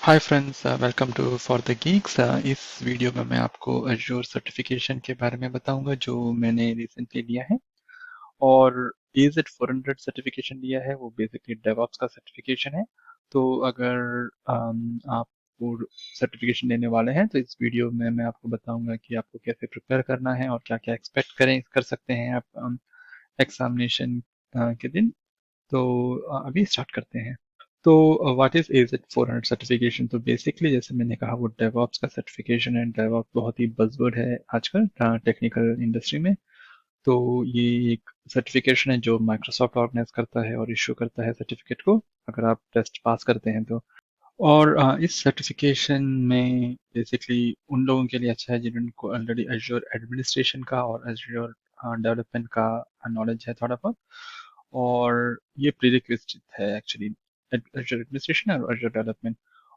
Hi friends, welcome to for the geeks. इस video में मैं आपको Azure सर्टिफिकेशन के बारे में बताऊंगा जो मैंने रिसेंटली लिया है। और AZ400 सर्टिफिकेशन लिया है, वो बेसिकली डेवऑप्स का सर्टिफिकेशन है। तो अगर आप वो सर्टिफिकेशन लेने वाले हैं तो इस वीडियो में मैं आपको बताऊंगा कि आपको कैसे प्रिपेयर करना है और क्या क्या एक्सपेक्ट कर सकते हैं आप एग्जामिनेशन के दिन। तो अभी स्टार्ट करते हैं। तो व्हाट इज AZ400 सर्टिफिकेशन? तो बेसिकली जैसे मैंने कहा, वो डेवऑप्स का सर्टिफिकेशन है। डेवऑप्स बहुत ही बज़वर्ड है आजकल टेक्निकल इंडस्ट्री में। तो ये एक सर्टिफिकेशन है जो माइक्रोसॉफ्ट ऑर्गेनाइज करता है और इशू करता है सर्टिफिकेट को, अगर आप टेस्ट पास करते हैं तो। और इस सर्टिफिकेशन में बेसिकली उन लोगों के लिए अच्छा है जिनको ऑलरेडी एज्योर एडमिनिस्ट्रेशन का और एज्योर डेवलपमेंट का नॉलेज है थोड़ा बहुत। और ये प्रीरिक्विजिट है एक्चुअली, एज्योर एडमिनिस्ट्रेशन और एज्योर डेवलपमेंट।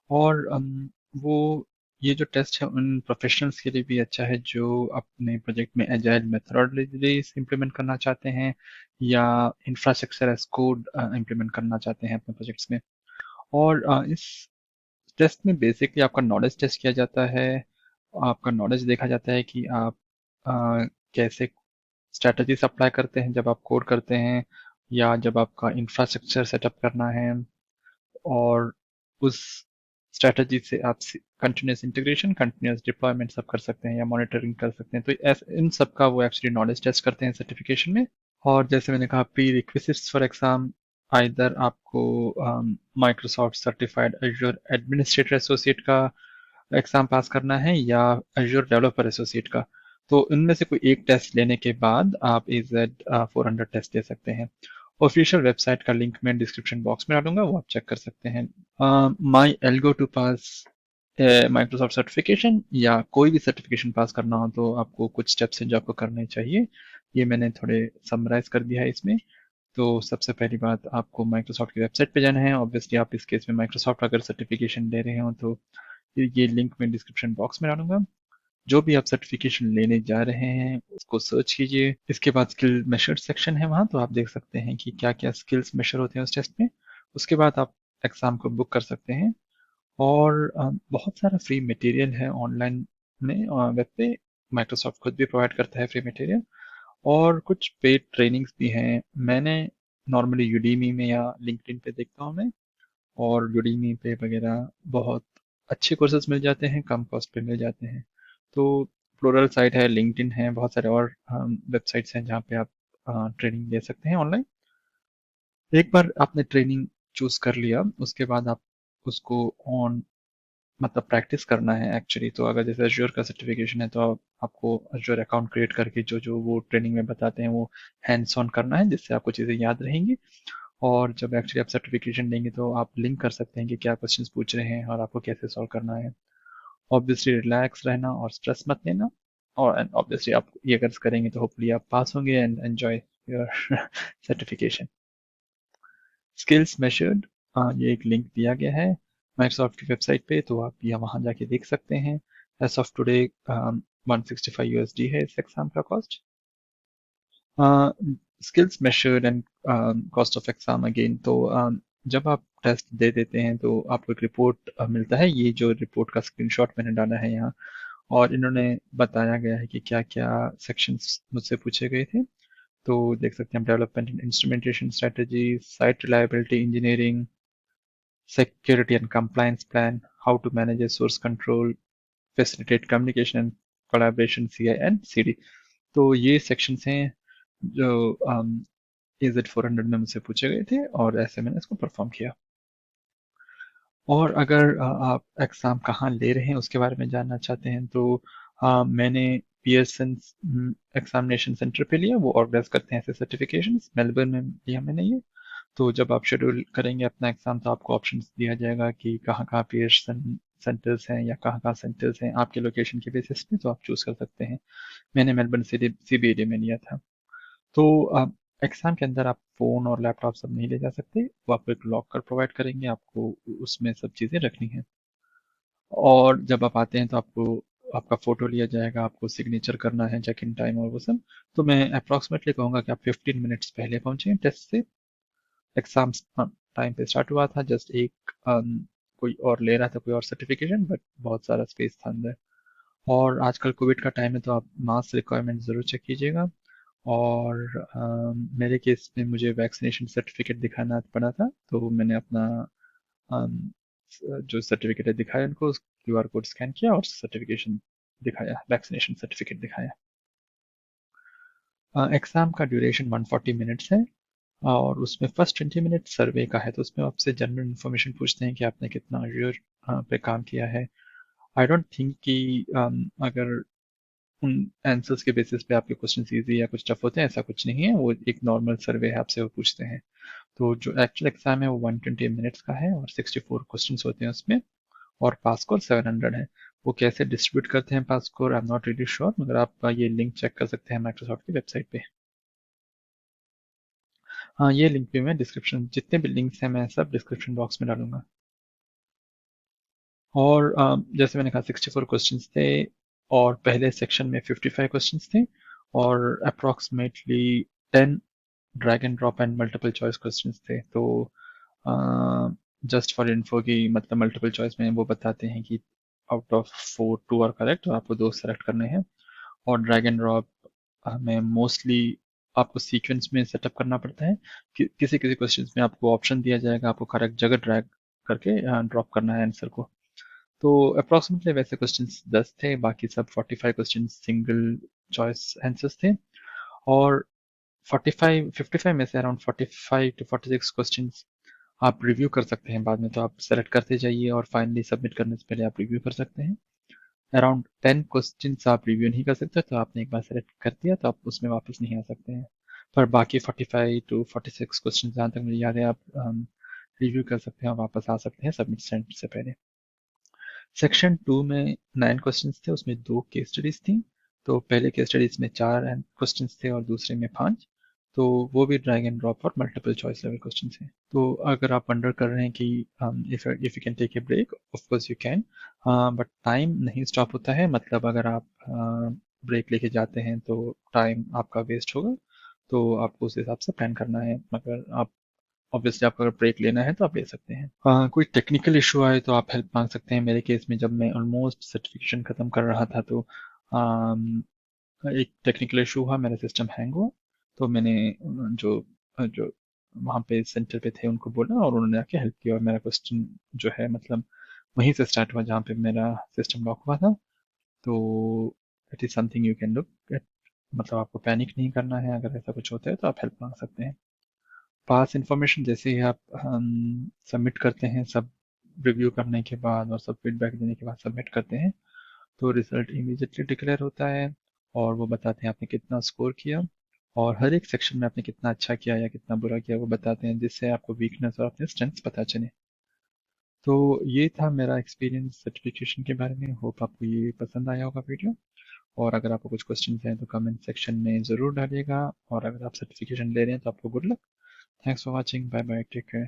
और वो ये जो टेस्ट है उन प्रोफेशनल्स के लिए भी अच्छा है जो अपने प्रोजेक्ट में एजाइल मेथोडोलॉजीज इंप्लीमेंट करना चाहते हैं या इंफ्रास्ट्रक्चर एज कोड इंप्लीमेंट करना चाहते हैं अपने प्रोजेक्ट्स में। और इस टेस्ट में बेसिकली आपका नॉलेज टेस्ट किया जाता है। आपका नॉलेज देखा जाता है कि आप कैसे स्ट्रैटेजीज अप्लाई करते हैं जब आप कोड करते हैं या जब आपका इंफ्रास्ट्रक्चर सेटअप करना है। और उस स्ट्रैटेजी से आप कंटिन्यूस इंटीग्रेशन, कंटिन्यूस डिप्लॉयमेंट सब कर सकते हैं या मॉनिटरिंग कर सकते हैं। तो इन सब का वो एक्चुअली नॉलेज टेस्ट करते हैं सर्टिफिकेशन में। और जैसे मैंने कहा, prerequisites for exam, either आपको Microsoft certified Azure administrator associate का एग्जाम पास करना है या एज्योर डेवलपर एसोसिएट का। तो इनमें से कोई एक टेस्ट लेने के बाद आप AZ400 टेस्ट दे सकते हैं। ऑफिशियल वेबसाइट का लिंक मैं डिस्क्रिप्शन बॉक्स में डालूंगा, वो आप चेक कर सकते हैं। My algo to pass Microsoft certification या कोई भी सर्टिफिकेशन पास करना हो तो आपको कुछ स्टेप्स हैं जो आपको करने चाहिए। ये मैंने थोड़े समराइज कर दिया है इसमें। तो सबसे पहली बात, आपको माइक्रोसॉफ्ट की वेबसाइट पे जाना है। ऑब्वियसली आप इस केस में माइक्रोसॉफ्ट अगर सर्टिफिकेशन ले रहे हो तो ये लिंक मैं डिस्क्रिप्शन बॉक्स में डालूंगा। जो भी आप सर्टिफिकेशन लेने जा रहे हैं उसको सर्च कीजिए। इसके बाद स्किल मेशर सेक्शन है वहाँ, तो आप देख सकते हैं कि क्या क्या स्किल्स मेशर होते हैं उस टेस्ट में। उसके बाद आप एग्जाम को बुक कर सकते हैं। और बहुत सारा फ्री मटेरियल है ऑनलाइन में, वेब पे। माइक्रोसॉफ्ट खुद भी प्रोवाइड करता है फ्री मटेरियल। और कुछ पेड ट्रेनिंग्स भी हैं। मैंने नॉर्मली यूडीमी में या लिंक्डइन पे देखता हूँ मैं। और यूडीमी पे वगैरह बहुत अच्छे कोर्सेज मिल जाते हैं, कम कॉस्ट पे मिल जाते हैं। तो प्लूरल साइट है, लिंक्डइन है, बहुत सारे और वेबसाइट्स हैं जहाँ पे आप ट्रेनिंग ले सकते हैं ऑनलाइन। एक बार आपने ट्रेनिंग चूज कर लिया उसके बाद आप उसको ऑन मतलब प्रैक्टिस करना है एक्चुअली। तो अगर जैसे Azure का सर्टिफिकेशन है तो आपको Azure अकाउंट क्रिएट करके जो जो वो ट्रेनिंग में बताते हैं वो हैंड्स ऑन करना है, जिससे आपको चीज़ें याद रहेंगी। और जब एक्चुअली आप सर्टिफिकेशन लेंगे तो आप लिंक कर सकते हैं कि क्या क्वेश्चंस पूछ रहे हैं और आपको कैसे सॉल्व करना है। ऑब्वियसली रिलैक्स रहना और स्ट्रेस मत लेना। और ऑब्वियसली आप ये अगर करेंगे तो होपफुली आप पास होंगे and enjoy your certification. Skills measured, ये एक लिंक दिया गया है माइक्रोसॉफ्ट की वेबसाइट पे, तो आप यहाँ वहाँ जाके देख सकते हैं। एज ऑफ टुडे 165 USD है इस एग्जाम का cost. Skills measured and cost of exam again. तो जब आप टेस्ट दे देते हैं तो आपको एक रिपोर्ट मिलता है। ये जो रिपोर्ट का स्क्रीनशॉट मैंने डाला है यहाँ, और इन्होंने बताया गया है कि क्या क्या सेक्शंस मुझसे पूछे गए थे। तो देख सकते हैं हम, development and instrumentation strategy, site reliability engineering, security and compliance plan, how to manage a source control, facilitate communication and collaboration, CI and CD। तो ये सेक्शंस हैं जो AZ400 में मुझसे पूछे गए थे और ऐसे मैंने इसको परफॉर्म किया। और अगर आप एग्ज़ाम कहाँ ले रहे हैं उसके बारे में जानना चाहते हैं तो मैंने पियर्सन एग्जामिनेशन सेंटर पे लिया। वो ऑर्गेनाइज करते हैं ऐसे सर्टिफिकेशंस, मेलबर्न में लिया मैंने ये। तो जब आप शेड्यूल करेंगे अपना एग्जाम तो आपको ऑप्शन दिया जाएगा कि कहाँ कहाँ पियर्सन सेंटर्स हैं या कहाँ कहाँ सेंटर्स हैं आपके लोकेशन के बेसिस पे, तो आप चूज कर सकते हैं। मैंने मेलबर्न CBD में लिया था। तो एग्जाम के अंदर आप फोन और लैपटॉप सब नहीं ले जा सकते। वो आपको एक लॉकर प्रोवाइड करेंगे, आपको उसमें सब चीज़ें रखनी है। और जब आप आते हैं तो आपको आपका फोटो लिया जाएगा, आपको सिग्नेचर करना है, चेक इन टाइम और वो सब। तो मैं अप्रॉक्सीमेटली कहूँगा कि आप 15 मिनट्स पहले पहुंचे टेस्ट से। एग्जाम टाइम पे स्टार्ट हुआ था, जस्ट एक कोई और ले रहा था कोई और सर्टिफिकेशन, बट बहुत सारा स्पेस था अंदर। और आजकल कोविड का टाइम है तो आप मास्क रिक्वायरमेंट ज़रूर चेक कीजिएगा। और मेरे केस में मुझे वैक्सीनेशन सर्टिफिकेट दिखाना पड़ा था, तो मैंने अपना जो सर्टिफिकेट है दिखाया उनको, क्यूआर कोड स्कैन किया और सर्टिफिकेशन दिखाया, वैक्सीनेशन सर्टिफिकेट दिखाया। एग्ज़ाम का ड्यूरेशन 140 मिनट्स है और उसमें फर्स्ट 20 मिनट सर्वे का है, तो उसमें आपसे जनरल इन्फॉर्मेशन पूछते हैं कि आपने कितना अज्योर पे काम किया है। आई डोंट थिंक कि अगर उन आंसर्स के बेसिस पे आपके क्वेश्चन इजी या कुछ टफ होते हैं, ऐसा कुछ नहीं है। वो एक नॉर्मल सर्वे है, आपसे वो पूछते हैं। तो जो एक्चुअल एग्जाम है वो 120 मिनट्स का है और 64 क्वेश्चंस होते हैं उसमें, और पास स्कोर 700 है। वो कैसे डिस्ट्रीब्यूट करते हैं pass score, I am not really sure, मगर आप ये लिंक चेक कर सकते हैं माइक्रोसॉफ्ट की वेबसाइट पे। हाँ, ये लिंक भी मैं डिस्क्रिप्शन, जितने भी लिंक्स हैं मैं सब डिस्क्रिप्शन बॉक्स में डालूंगा। और जैसे मैंने कहा 64 क्वेश्चंस थे और पहले सेक्शन में 55 क्वेश्चंस थे और approximately 10 drag and drop and multiple choice questions थे। तो जस्ट फॉर इन्फो की मतलब मल्टीपल चॉइस में वो बताते हैं कि आउट ऑफ 4 2 आर करेक्ट, और आपको दो सेलेक्ट करने हैं। और ड्रैग एंड ड्रॉप हमें मोस्टली आपको सीक्वेंस में सेटअप करना पड़ता है कि किसी किसी क्वेश्चंस में आपको ऑप्शन दिया जाएगा, आपको करेक्ट जगह ड्रैग करके ड्रॉप करना है आंसर को। तो अप्रोक्सीमेटली वैसे क्वेश्चंस 10 थे, बाकी सब 45 क्वेश्चंस सिंगल चॉइस आंसर्स थे। और 45 55 में से अराउंड 45 टू 46 क्वेश्चंस आप रिव्यू कर सकते हैं बाद में, तो आप सेलेक्ट करते जाइए और फाइनली सबमिट करने से पहले आप रिव्यू कर सकते हैं। अराउंड 10 क्वेश्चंस आप रिव्यू नहीं कर सकते, तो आपने एक बार सेलेक्ट कर दिया तो आप उसमें वापस नहीं आ सकते हैं। पर बाकी 45 टू 46 क्वेश्चन जहाँ तक मुझे याद है आप रिव्यू कर सकते हैं और वापस आ सकते हैं सबमिट से पहले। सेक्शन 2 में 9 क्वेश्चंस थे, उसमें दो केस स्टडीज थी। तो पहले केस स्टडीज में 4 क्वेश्चंस थे और दूसरे में 5। तो वो भी ड्रैग एंड ड्रॉप और मल्टीपल चॉइस लेवल क्वेश्चन थे। तो अगर आप वंडर कर रहे हैं कि if you can take a break, of course you can, but time नहीं स्टॉप होता है। मतलब अगर आप ब्रेक लेके जाते हैं तो टाइम आपका वेस्ट होगा, तो आपको उस हिसाब से प्लान करना है। मगर आप ऑब्वियसली आपको अगर ब्रेक लेना है तो आप ले सकते हैं। कोई टेक्निकल इशू आए तो आप हेल्प मांग सकते हैं। मेरे केस में जब मैं ऑलमोस्ट सर्टिफिकेशन ख़त्म कर रहा था तो अम, एक टेक्निकल इशू हुआ, मेरा सिस्टम हैंग हुआ। तो मैंने जो वहाँ पे सेंटर पे थे उनको बोला और उन्होंने आके हेल्प किया, और मेरा क्वेश्चन जो है मतलब वहीं से स्टार्ट हुआ जहाँ पे मेरा सिस्टम लॉक हुआ था। तो it is something you can look at. मतलब आपको पैनिक नहीं करना है, अगर ऐसा कुछ होता है तो आप हेल्प मांग सकते हैं। पास इंफॉर्मेशन जैसे ही आप सबमिट करते हैं, सब रिव्यू करने के बाद और सब फीडबैक देने के बाद सबमिट करते हैं, तो रिजल्ट इमीडिएटली डिक्लेयर होता है और वो बताते हैं आपने कितना स्कोर किया, और हर एक सेक्शन में आपने कितना अच्छा किया या कितना बुरा किया वो बताते हैं, जिससे आपको वीकनेस और अपने स्ट्रेंथ्स पता चले। तो ये था मेरा एक्सपीरियंस सर्टिफिकेशन के बारे में। होप आपको ये पसंद आया होगा वीडियो। और अगर आपको कुछ क्वेश्चन हैं तो कमेंट सेक्शन में ज़रूर डालिएगा, और अगर आप सर्टिफिकेशन ले रहे हैं तो आपको good luck. Thanks for watching. Bye bye. Take care.